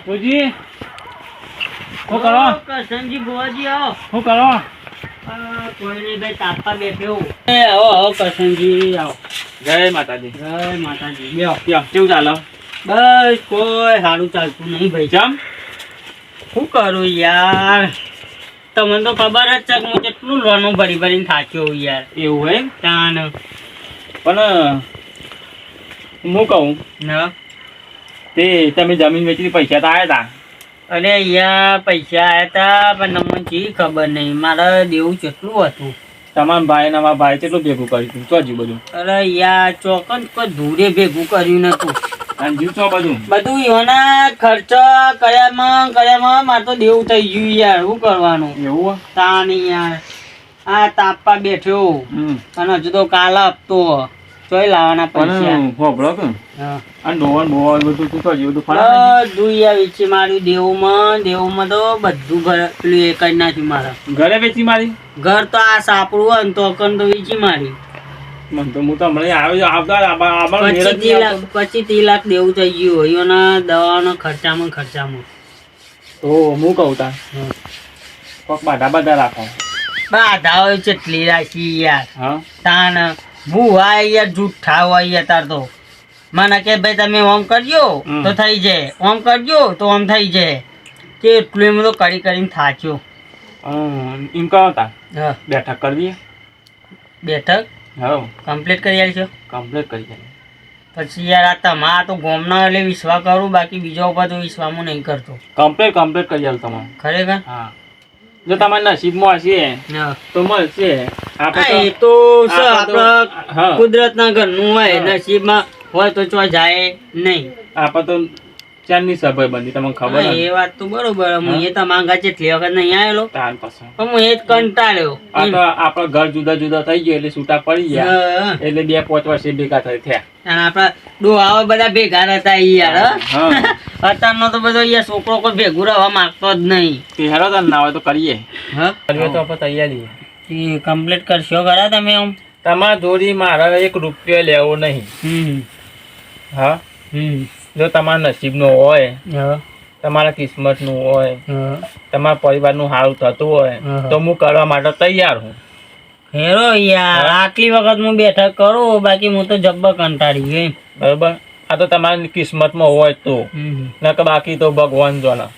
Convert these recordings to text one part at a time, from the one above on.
બાપુજી શું કરો? કરશનજી બુવાજી આવો. શું કરો? કોઈ નહીં ભાઈ તાપવા બેઠો. આવો કરશનજી આવો. જય માતાજી. જય માતાજી. બેહો. કેવું ચાલે? બસ કોઈ સારું ચાલતું નહીં ભાઈ. જમ શું કરું યાર, તમને તો ખબર જ છે કે હું કેટલું લોનું ભરી ભરીને થાક્યો હું યાર. એવું હોય તાન પણ હું કહું ના તે તમે જમીન વેચીને પૈસા તો આવ્યા હતા. અરે યાર પૈસા આવ્યા હતા પણ તમને જી ખબર નહીં મારે દેવું કેટલું હતું. તમારા ભાઈ ને અમારા ભાઈ કેટલું ભેગું કર્યું હતું? ચોજ્યું બધું? અરે યાર ચોકન કોઈ ધૂળે ભેગું કર્યું નતું. અને જીવ છો બધું એના ખર્ચ કર્યામાં મારે તો દેવું થઈ ગયું યાર. શું કરવાનું? એવું તાન યાર આ તાપવા બેઠ્યો અને હજુ તો કાલ આપતો ચોય લાવવાના પૈસા. પણ હોભળો કે હા આ ડોવન બોવન બધું તું ચોજ્યું બધું ફાડા બધું યાર વેચી માર્યું. દેવમાં તો બધું ઘર પેલું એ કરી નાખ્યું મારા. ઘરે વેચી મારી? ઘર તો આ સાપડું હોય ને તો અકન તો વેચી મારી. મને તો હું તો હમણાં આવ્યો 25 લાખ દેવું થઈ ગયું એના દવાના ખર્ચામાં. તો હું કહું તા કોક બાધા રાખો. બાધા હોય ચેટલી રાખી યાર. હા તાન ભૂવા યાર જૂઠા હોય યાર. તાર તો મને કે ભાઈ તમે ઓમ કરજો તો થઈ જાય, ઓમ કરજો તો ઓમ થઈ જાય. કે એટલું એમ તો કરીને થાચ્યો. એમ કહો તા હા બેઠક કરવી. બેઠક હા કમ્પ્લીટ કરી આલશો. કમ્પ્લીટ કરી જાય. પછી યાર આ તમારા તો ગોમના એટલે વિશ્વાસ કરું, બાકી બીજા ઉપર તો વિશ્વાસ હું નહીં કરતો. કમ્પ્લીટ કરી આલ તમારે. ખરેખર હા જો તમારા નસીબમાં હશે તો મળશે. એ તો આપણા કુદરતના ઘરનું હોય, નસીબમાં હોય તો ચો જાય નહીં. આપણે તો ચાંદની સભાઈ બની તમને ખબર. એ વાત તો બરોબર. હું એ તમારા જેટલી વખત નહીં આવેલો તાર પછી પણ હું એ જ કંટાળ્યો. આ તો આપણા ઘર જુદા જુદા થઈ ગયો એટલે છૂટા પડી ગયા એટલે 2-5 વર્ષે ભેગા થયા. અને આપડા ડોહાઓ બધા ભેગા રહેતા યાર. અત્યારનો તો બધો યાર છોકરો કોઈ ભેગું રહેવા માંગતો જ નહીં. તે હેરો તને ના હોય તો કરીએ. કરીએ તો આપણે તૈયારી કમ્પ્લીટ કરશો ખરા તમે? આમ તમારા જોડી મારે 1 રૂપિયો લેવો નહીં. હા જો તમારા નસીબનું હોય, તમારા કિસ્મતનું હોય, તમારા પરિવારનું સારું થતું હોય તો હું કરવા માટે તૈયાર હું. હેરો યાર આટલી વખત હું બેઠક કરું, બાકી હું તો જબ્બર કંટાળી ગઈ. બરોબર આ તો તમારી કિસ્મતમાં હોય તો, નકર બાકી તો ભગવાન જોના.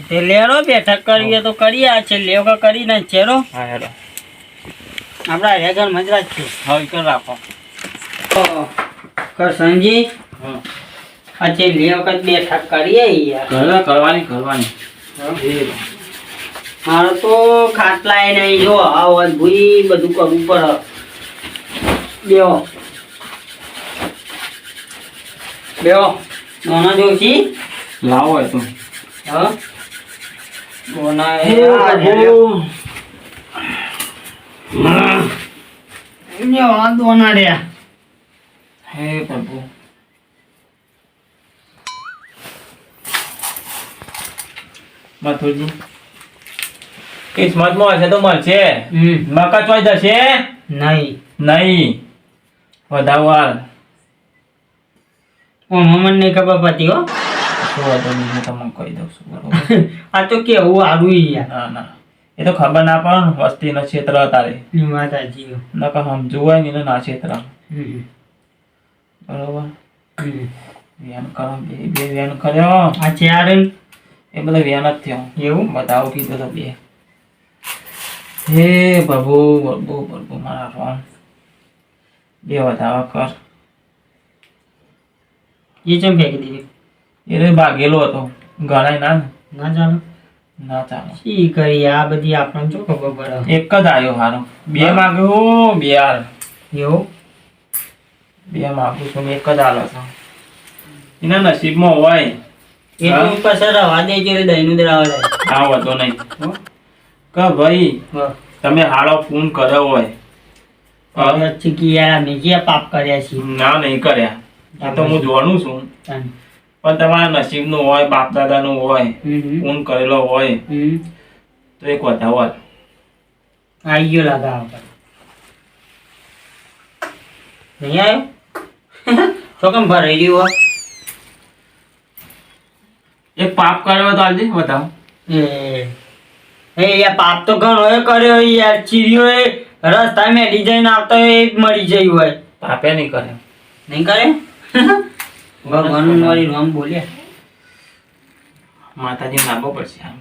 તે લેરો બેઠક કરીએ તો કરીએ. આ છે લેવો કરી ના ચેરો. હા હેરો આપડા રેગર મજરાજ છે. હવે કર રાખો કરશનજી. અચ્છા લે વખત બેઠક કરીએ યાર. કરવાની મારે તો ખાટલા નહીં. જો આવો ભૂઈ બધું કરવું પડે. બેહો નાના જોશી લાવો હોય તો હા બોના દોના રહ્યા. હે પ્રભુ મથુરજી કિસ્મતમાં હશે તો મળશે. મકા ચોઈ જશે નહીં વધાવાર. મને નહીં ખબર પતી હો. તમને કહી દઉં છું બરોબર. આ તો કેવું આવું યાર. ના એ તો ખબર ના પડે વસ્તી નો ક્ષેત્ર તારે માતાજી નકર સમજવું હોય ને ના ક્ષેત્ર બરોબર. વ્યાન કરો બે વ્યાન કર્યો. આ છે યાર એ બધા વ્યાન જ થયો. એવું બતાવો કીધું તો બે. હે પ્રભુ મારા રોમ બે વધાવા કર. એ ચમ ફેંકી દીધી? એ ભાગેલો હતો ગણાય ના ચાલો ના ચાલો. શી કરી આ બધી આપણને શું ખબર પડે. એક જ આવ્યો હારો. 2 માગ્યો 2 હાર. એવું 2 માગું છું એક જ હાલો છો. એના નસીબમાં હોય એટલું પાછળ રવા દેજો એટલે દહીંનું દરાવા જાય. હા વાંધો નહીં કે ભાઈ તમે હારો ફોન કર્યો હોય યાર અમે ક્યાં પાપ કર્યા છીએ? ના નહીં કર્યા એ તો હું જોવાનું છું. પણ તમારા નસીબનું હોય, બાપ દાદાનું હોય, ફોન કરેલો હોય તો એક વધારે આવી ગયો લાગે. નહીં આવ્યો તો કેમ ભરાઈ ગયું? એક પાપ કર્યો તો આજે બતાવો. એ યાર પાપ તો ઘણો એ કર્યો યાર. ચીરીઓ એ રસ્તા મેળી જઈને આવતો એ મરી જઈ હોય. પાપે નહીં કરે. નહીં કરે? ભગવાન વાળી રામ બોલ્યા. માતાજી નાખવો પડશે આમ.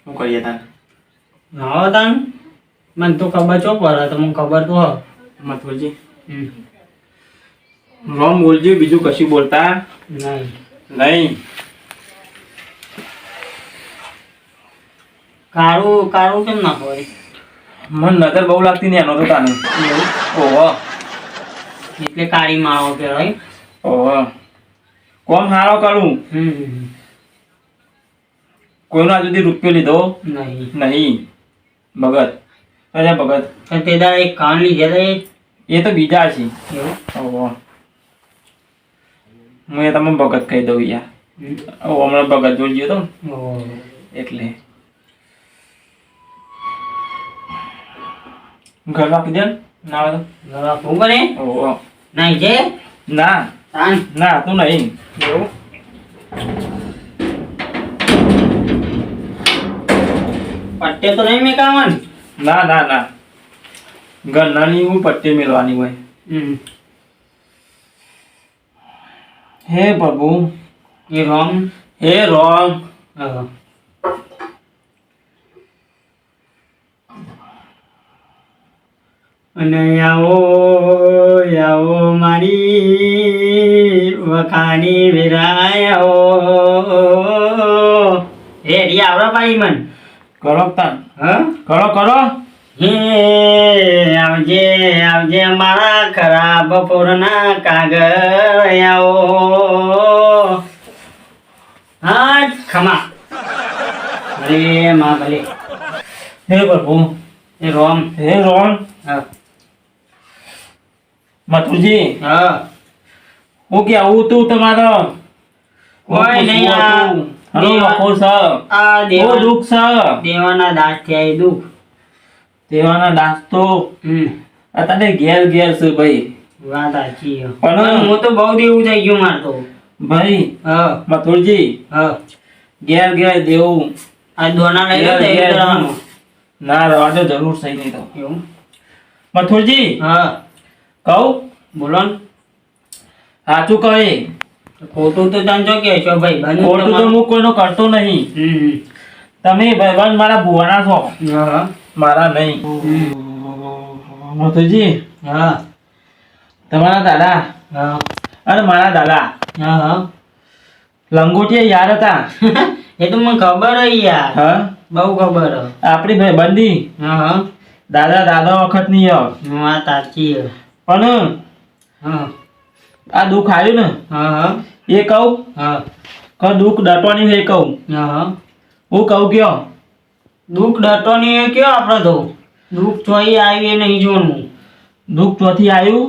શું કરીએ તાને? હા તાન મને તો ખબર છો પડે તો મને ખબર તો હ. મથુરજી રોમ બોલજો, બીજું કશું બોલતા નહીં. નહીં. કાળું કાળું કેમ ના હોય? મને નજર બહુ લાગતી ને એનો તો તાને. એવું? ઓહો એટલે કાળી માળો કહેવાય. ઓહો કોમ હારો કરું. કોઈનો આ સુધી રૂપિયો લીધો નહીં. નહીં. ભગત અરે ભગત તો તે દાડે એક કાન લીધે તો એ તો બીજા છે. એવું? ઓહો હું એ તમે ભગત કહી દઉં યાર. હમણાં ભગત જોઈ ગયો તો ને ઓહો. એટલે ઘર રાખી દે ને. ના આવે ગળા શું કરે? તો ઓહો નહીં છે? ના તાન ના તું નહીં. એવું? પટ્ટે તો નહીં મેકાવન? ના ના ના ઘરનાની હું પટ્ટી મેળવાની હોય. હે પ્રભુ એ રોમ. હે રોમ. હા. અને આવો આવો મારી વખાણી વેરાય આવો. રેડી આવડે ભાઈ મન? કરો તાન. હા કરો કરો. હે આવજે આવજે મારા ખરા બપોરના કાગળ આવો. હા ખમા. અરે માં ભલે. હે પ્રભુ. એ રોમ. હે રોમ. હા મથુરજી હા. હું કે આવું તું તમારો કોઈ નહીં. હલો વખો છે. આ બહુ દેવા દુઃખ છે. દેવાના દાસ થયા એ દુઃખ. તેવાના દાસ તો હમ અત્યારે ઘેર ઘેર છે ભાઈ. વાત સાચી છે. પણ પણ હું તો બહુ દેવું થઈ ગયું મારતો. ભાઈ હા મથુરજી હા. ઘેર ઘેર દેવું આ દોના લઈ લો તો એવું કરવાનું. ના રવા દો જરૂર સહી નહીં તો. એવું? મથુરજી હા કહું બોલો ને. સાચું કહે. ખોટું તો તમે જો કહેશો ભાઈ બંધ ખોટું તો હું કોઈનો કરતો નહીં. તમે ભાઈબંધ મારા ભુવાના છો, હા મારા નહીં. મથુરજી હા તમારા દાદા હા અને મારા દાદા હા હા. લંગોટિયા યાર હતા. એ તો મને ખબર હે યાર. હા બહુ ખબર હે. આપણી ભાઈબંધી હા હા. દાદા દાદા વખત ની વાત સાચી હે. પણ હા આ દુઃખ આવ્યું ને હા હા એ કહું હા કે દુઃખ ડટવાની છે એ કહું. હા હા. હું કહું કયો દુઃખ ડરતો નહીં એ કયો આપણે તો. દુઃખ ચોઈ આવી એ નહીં જોવાનું. દુઃખ ચોથી આવ્યું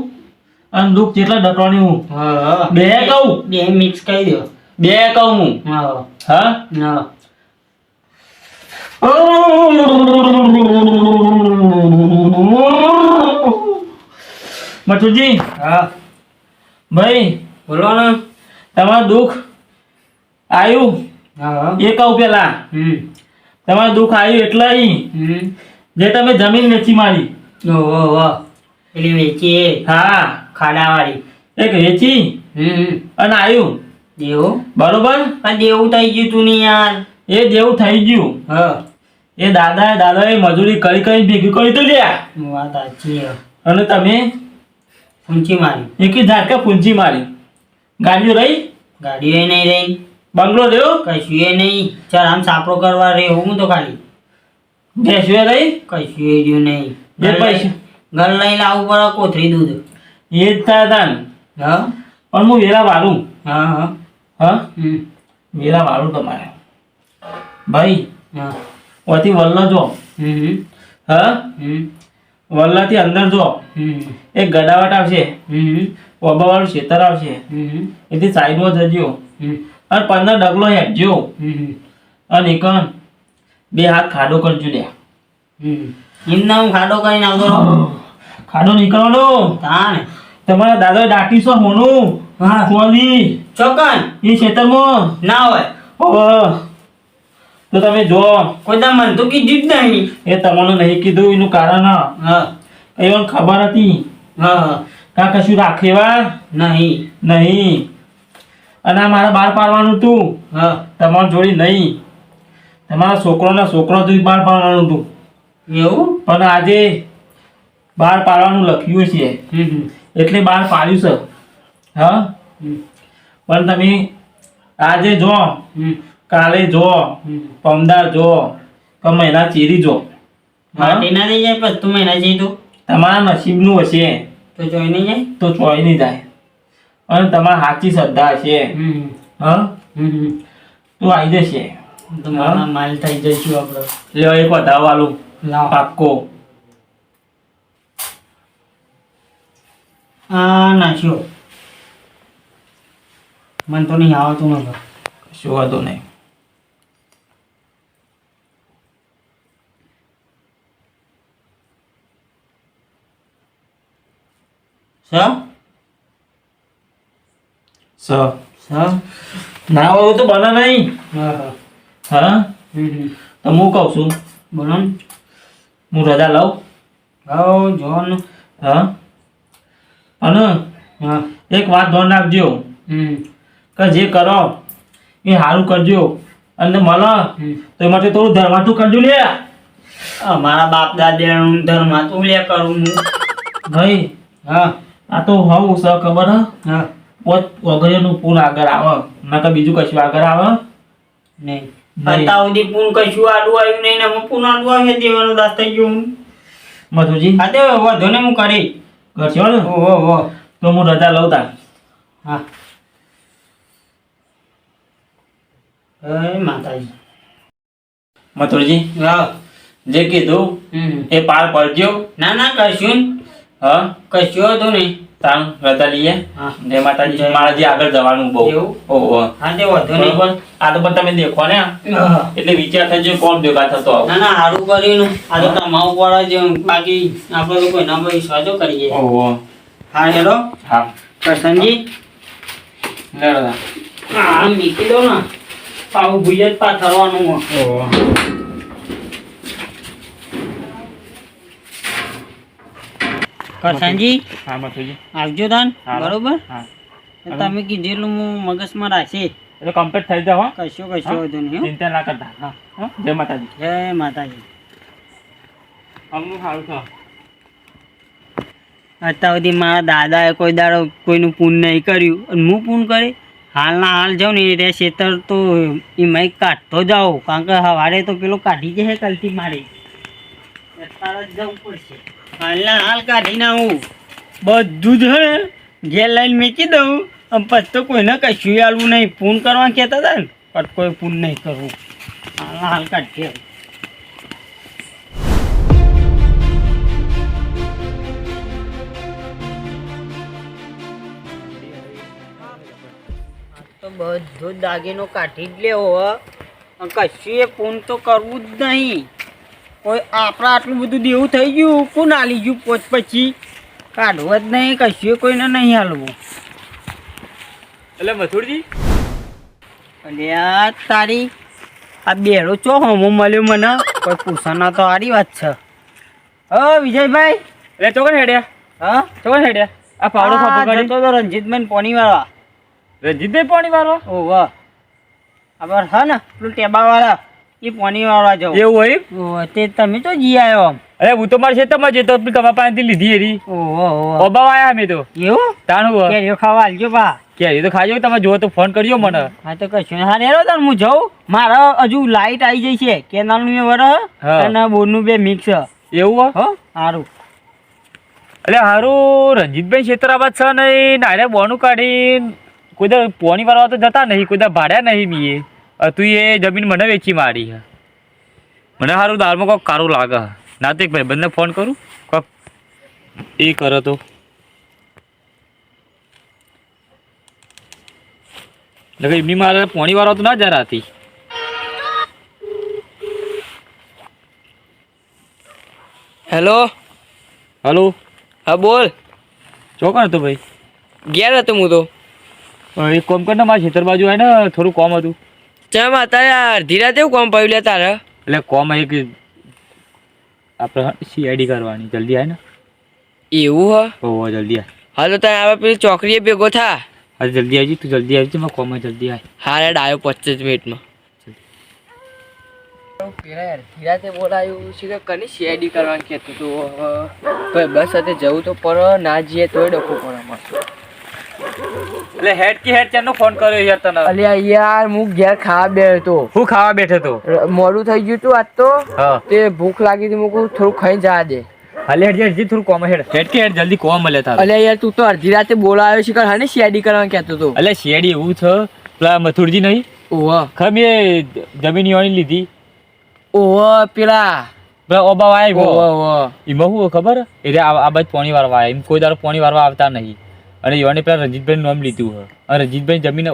અને દુઃખ જેટલા ડટવાની હું હા બે કહું. બે મિક્સ કરી દો. બે કહું હું. હા હા હા. મથુરજી હા ભાઈ બોલો ને. તમારું દુઃખ આવ્યું હા એ કહું પેલા. તમારું દુઃખ આવ્યું એટલે જે તમે જમીન વેચી મારી. ઓહો વાહ. પેલી વેચી એ હા ખાડાવાળી. એક વેચી અને આવ્યું દેવું. બરોબર. પણ દેવું થઈ ગયું તું નહીં યાર. એ જેવું થઈ ગયું હા એ દાદાએ મજૂરી કરી કરી ભેગું કરી તો લ્યા. વાત સાચી હે. અને તમે ઊંચી મારી. એકી ઝાટકા પૂંચી મારી. ગાડીઓ રહી, ગાડીઓ નહીં રહી, બંગલો રહ્યો, કશું એ નહીં. ચાલ આમ સાપડો કરવા રે હું તો ખાલી. ભેંસુએ રહી. કશું એ રહ્યું નહીં. જે પૈસા ઘર લઈને આવવું પડે કોથળી દૂધ. એ જ થાય તાન. હા પણ હું વેલા વાળું. હા હા. હા વેલા વાળું તમારે ભાઈ. હા ઓથી વલ્લો જો. હા હમ વલ્લાથી અંદર જો એક ગડાવટ આવશે, ઓબાવાળું ખેતર આવશે, એથી સાઈડમાં જજો અને 15 ડગલો હેઠજો અને એક બે હાથ ખાડો કરજો લ્યા. એમના હું ખાડો કરીને આવતો રહું. ખાડો નીકળવાનો. તાને તમારા દાદા દાટી છો હોનું. હા કોની ચોકન એ ખેતરમાં ના હોય ઓહ તો તમે જો કોઈ દા મન તો કીધું જ નહીં એ તમને નહીં કીધું એનું કારણ હા એવું ખબર હતી હા કાં કશું રાખેવા નહીં નહીં અને આ મારે બહાર પાડવાનું હતું હા તમારી જોડી નહીં તમારા છોકરોના છોકરો તો બહાર પાડવાનું હતું એવું પણ આજે બહાર પાડવાનું લખ્યું છે એટલે બહાર પાડ્યું છે હા પણ તમે આજે જો કાલે જો પમદાર જો કે મહિના ચીરી જો માટી ના થઈ જાય પછી તું મહિના જઈ તું તમારા નસીબનું હશે તો જોઈ નહીં જાય તો ચોઈ નહીં જાય અને તમારી સાચી શ્રદ્ધા હશે હા તો આવી જશે તો મારા માલ થઈ જઈશું આપણે લ્યો એક વધારવાલું લાવ પાક્કો આ નાખ્યો મને તો નહીં આવતું નતું શું વાંધો નહીં સ ના હોય તો બને નહીં હા હા તો હું કહું છું બોલો ને હું રજા લઉં હા જો ને હા અને હા એક વાત ધ્યાન રાખજો કે જે કરો એ સારું કરજો અને મળે તો એ માટે થોડું ધર્માટું કરજો લે મારા બાપ દાદાનું ધર્મ તું લે કરું હું ભાઈ હા આ તો હવું છે ખબર હા પોત વગેરેનું પૂન આગળ આવે નકર બીજું કશું આગળ આવે નહીં અત્યાર સુધી પૂન કશું આડું આવ્યું નહીં ને હું પૂન આડું આવે દેવાનું દાસ થઈ ગયું મધુજી હા તે વધુ ને હું કરી કરશો ને ઓહો તો હું રજા લઉં તાર હા માતાજી મથુરજી હા જે કીધું એ પાર પડજો ના ના કશું હા કશું હતું નહીં તાણ રજા લઈએ હા જય માતાજી મારે જે આગળ જવાનું બહુ એવું? ઓહો હા તે વધુ નહીં બરોબર આ તો પણ તમે દેખો ને હા. એટલે વિચાર થજો કોણ ભેગા થતો આવો ના ના સારું કર્યું આ તો કમાવું પડે છે બાકી આપણે તો કોઈ ના ભાઈ સ્વાજો કરીએ ઓહો હા હેલો હા કરશનજી લે રજા હા મીકી દો ને પાવું ભૂય જ પાથરવાનું ઓહો કરશનજી હા મથુરજી આવજો તાન હા. બરોબર હા તમે કીધેલું હું મગજમાં રાખશે એટલે કમ્પ્લીટ થઈ જાવ કશું કશું વધુ નહીં હો. ચિંતા ના કરતા હા હા જય માતાજી જય માતાજી અમનું સારું છે અત્યાર સુધી મારા દાદાએ કોઈ દાડો કોઈનું પૂન નહીં કર્યું અને હું પૂન કરે હાલના હાલ જાઉં ને તે ખેતર તો એમાં કાઢતો જાઉં કારણ કે સવારે તો પેલો કાઢી જશે કલથી મારી અત્યારે જ જવું પડશે હાલના હાલ કાઢી નાખું બધું જ હે ઘેર લઈને મૂકી દઉં અને પછી તો કોઈને કશું આલવું નહીં પૂન કરવા કહેતા હતા ને પણ કોઈ પૂન નહીં કરવું હાલના હાલ કાઢીએ તો બધો જ દાગીનો કાઢી જ લેવો કશું એ પૂન તો કરવું જ નહીં કોઈ આપણે આટલું બધું દેવું થઈ ગયું પૂન હાલી ગયું પછી કાઢવું જ નહીં કશું કોઈને નહીં હાલવું એટલે મથુરજી અને આ તારી આ બેડો ચો હમો મળ્યો મને કોઈ પૂછાના તો સારી વાત છે વિજયભાઈ એટલે ચોકન હેડ્યા હા ચોકન હેડ્યા આ પાવડો આ ખાપો કરી જતો તો રણજીતભાઈ પોણીવાળા રજીતભાઈ પાણી વાળો ઓહો ખબર હા ને પેલું ટેબાવાળા એ પોણીવાળા જવું એવું હોય ઓહો તે તમે તો જી આવ્યો આમ અરે હું તો મારા ખેતરમાં જતો તમારા પાસેથી લીધી એરી ઓહો ઓહો ઓબા આયા અમે તો એવું તાણ હું કેરીઓ ખાવા હાલજો બા કેરી તો ખાજો તમે જો તો ફોન કરજો મને હા તો કશું નહીં. હા હેરો તાર હું જાઉં મારા હજુ લાઈટ આવી જઈ છે કેનાલનું એ વર હા. અને બોરનું બે મિક્સ એવું હો સારું એટલે હારું રંજીતભાઈ ક્ષેત્રાબાદ છે નહીં ડાયરેક્ટ બોનું કાઢીને કોઈ દા પોણી વાળવા તો જતા નહીં કોઈ દા ભાડ્યા નહીં મીએ તું એ જમીન મને વેચી મારી હે મને સારું દાળમાં કોઈક કારું લાગે ના તો એક ભાઈ બંને ફોન કરું કોક એ કરે તો એટલે એમની મારે પોણી વાળવા તો ના જરા હતી હેલો હલો હા બોલ ચોકણ હતો ભાઈ ગયા હતો હું તો એક કોમ કર ને મારા ખેતર બાજુ હોય ને થોડું કોમ હતું. ચમ અત્યારે અડધી રાતે એવું કોમ પડ્યું લે તારે? એટલે કોમ એક આપણે સીઆઈડી કરવાની જલ્દી આય ને. એવું હ? ઓહો જલ્દી આય. હાલો તારે આપણે પેલી ચોકડીએ ભેગો થા. અરે જલ્દી આવજી, તું જલ્દી આવજી, મારા કોમ જલ્દી આય. હારે ડાયો 25 મિનિટમાં. પેલા અડધી રાતે બોલાયું છે કે કની સીઆઈડી કરવાનું કહેતો તો બસ સાથે જવું તો પર ના જઈએ તોય ડખો પડે અમારે. એટલે હેડ કે હેડ ચાનો ફોન કર્યો યાર તને? અલ્યા યાર હું ઘેર ખાવા બેઠો હું ખાવા બેઠો તો મોડું થઈ ગયું તું આજ તો. હા તે ભૂખ લાગી હતી મૂકું થોડું ખાઈ જા દે. હાલે હેડ હેડ થોડું કોમ હેડ કે હેડ જલ્દી કોમ મળે તારે. અલ્યા યાર તું તો અડધી રાતે બોલાયો છે કે હાને સીઆઈડી કરવાનું કહેતો તો. એટલે સીઆઈડી એવું છે પેલા મથુરજી નહીં ઓહ ખબર મેં જમીન યોની લીધી ઓહ પેલા પેલા ઓબા વાય ઓહ એમાં શું ખબર એટલે આ બાજુ પોણી વારવા આવે એમ કોઈ દાડો પોણી વારવા આવતા નહીં અને યોને પેલા રંજીતભાઈ નામ લીધું હોય અને રંજીતભાઈ જમીન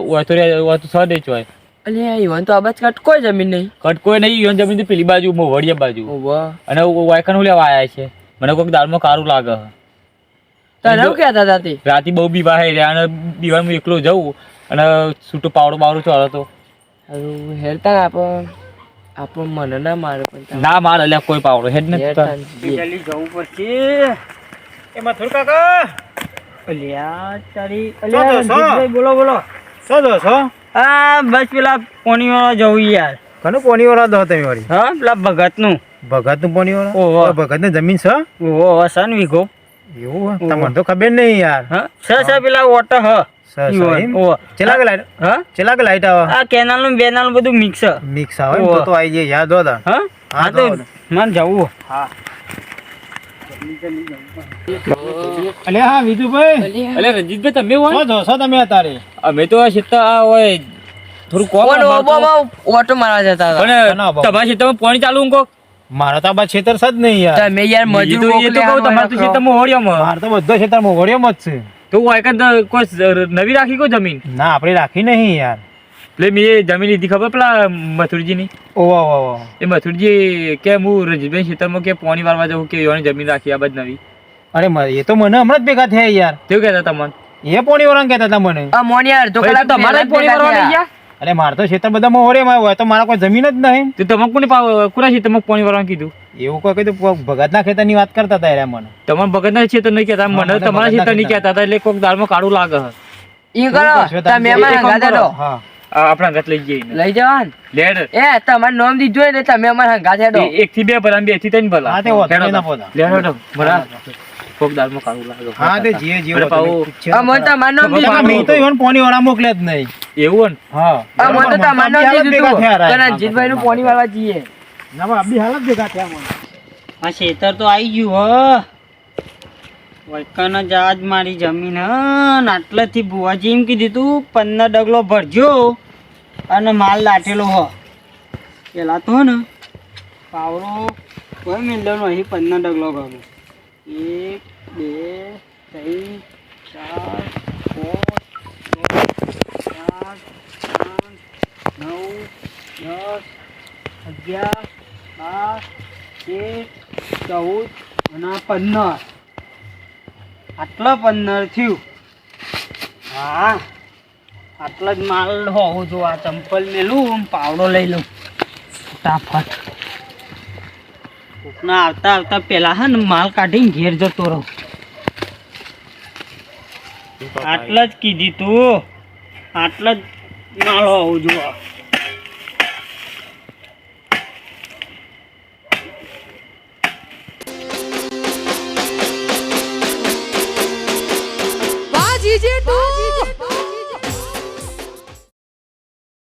તો સ દે ચોય. અલ્યા ઈવન તો આ બાજુ કટ કોઈ જમીન નહીં. કટ કોઈ નહીં યોન જમીન તો પેલી બાજુ મોવડિયા બાજુ ઓહ અને વાયકણ લેવા આવ્યા છે. મને કોઈક દાળમાં કારું લાગે તને શું કહેતા હતા તે? રાતે બહુ બીવા રહ્યા અને બીવા હું એકલો જઉં અને છૂટો પાવડો બાવડો ચોળો તો હેરતા આપણ મને ના મારે પણ ના માર એટલે કોઈ પાવડો હેડ ને જલ્દી જવું પડશે. એમાં થોડું કાકા અલ્યા તારી અલ્યા રણજીતભાઈ, બોલો બોલો. શું દો છો? હા બસ પેલા પોણીવાળા જવું યાર. કનું પોણી વાળા દો તમે વાળી? હા પેલા ભગતનું. ભગત નું પોણી ઓહો. વાળા? ભગત ની જમીન છે ઓહો સન વીઘો. એવું તમને તો ખબર નહીં યાર. હા સર પેલા ઓટો હ ઓહો. ચેલા કે લાઈટ હા ચેલા કે લાઈટ આવે આ કેનાલ નું બેનાલ નું બધું મિક્સ. મિક્સ આવે એમ તો આવી જાય યાદ હોતા. હા હા તો મને જવું. હા અલે હા વિજુભાઈ. અલે રંજીતભાઈ તમે હોય છો છો તમે અત્યારે? અમે તો સીતા હોય થોડું કોમ ઓટો મારવા જતા હતા. પણ તમારા ક્ષેત્રમાં પાણી ચાલુ કોક મારા તો આ ક્ષેત્ર છે જ નહીં યાર. તમે યાર મજૂર તમારે તો ક્ષેત્રમાં હોડિયામાં મારે તો બધો ક્ષેત્રમાં હોડિયામાં જ છે. તો હું કોઈ નવી રાખી કોઈ જમીન? ના આપણે રાખી નહીં યાર. એટલે મેં જમીન લીધી ખબર પેલા મથુરજી ની. ઓહો એ મથુરજી કે હું રંજીતભાઈ ક્ષેત્રમાં કે પાણી વારવા જવું કે એની જમીન રાખી આ બધી નવી. અરે એ તો મને હમણાં જ ભેગા થયા યાર. કેવું કહેતા તમને? એ પોણી વાળા કહેતા હતા મને. આ મોનિયાર તો કલાક તમારે પોણી વારવા લઈ ગયા? અરે મારે તો ક્ષેત્ર બધા મોહરેમાં હોય તો મારા કોઈ જમીન જ નહીં. તો તમે કોને કોના ક્ષેત્રમાં પાણી વારવાનું કીધું? એવું કોઈ કીધું ભગત ના ખેતર ની વાત કરતા હતા યાર મને. તમે ભગત ના ક્ષેત્ર નહીં કહેતા, મને તમારા ક્ષેત્ર નહીં કહેતા હતા એટલે કોઈક દાળમાં કાળું લાગે. ઈ કરો તમે અમારા ગાદા દો. હા આપણા ઘર લઈ જઈએ. લઈ જવાન લેડ એ તમારું નામ દીધું એટલે તમે અમારા ગાદા દો. 1 થી 2 ભલા 2 થી 3 ભલા. હા તે ઓછા ના પોતા લેડો બરા કોક દાળમાં કાળું લાગે. હા તે જીએ જીઓ આ મન તો માનો મે તો ઈવન પાણી વાળા મોકલે જ નહીં. એવું ને? હા આ મન તો તમારો નામ દીધું કારણ જીતભાઈ નું પાણી વાળવા જઈએ. ના બા અબી હાલત ભેગા થયા મને. આ ખેતર તો આવી ગયું હ વૈકાના જહાજ મારી જમીન હ આટલેથી ભુવાજી એમ કીધું તું 15 ડગલો ભરજો અને માલ દાટેલો હ. પેલા તો ને પાવડો કોઈ મેળવાનો અહીં 15 ડગલો ગયો. 1 2 3 4 5 6 7 8 9 10 11 12 13 14 અને 15 આટલા 15 થયું. હા આટલા જ માલ હોવું જો. આ ચંપલ મેલું પાવડો લઈ લઉં ફટાફટ. કોકના આવતા આવતા પેલા હે ને માલ કાઢીને ઘેર જતો રહું. આટલા જ કીધી તું આટલા જ માલ હોવું જો.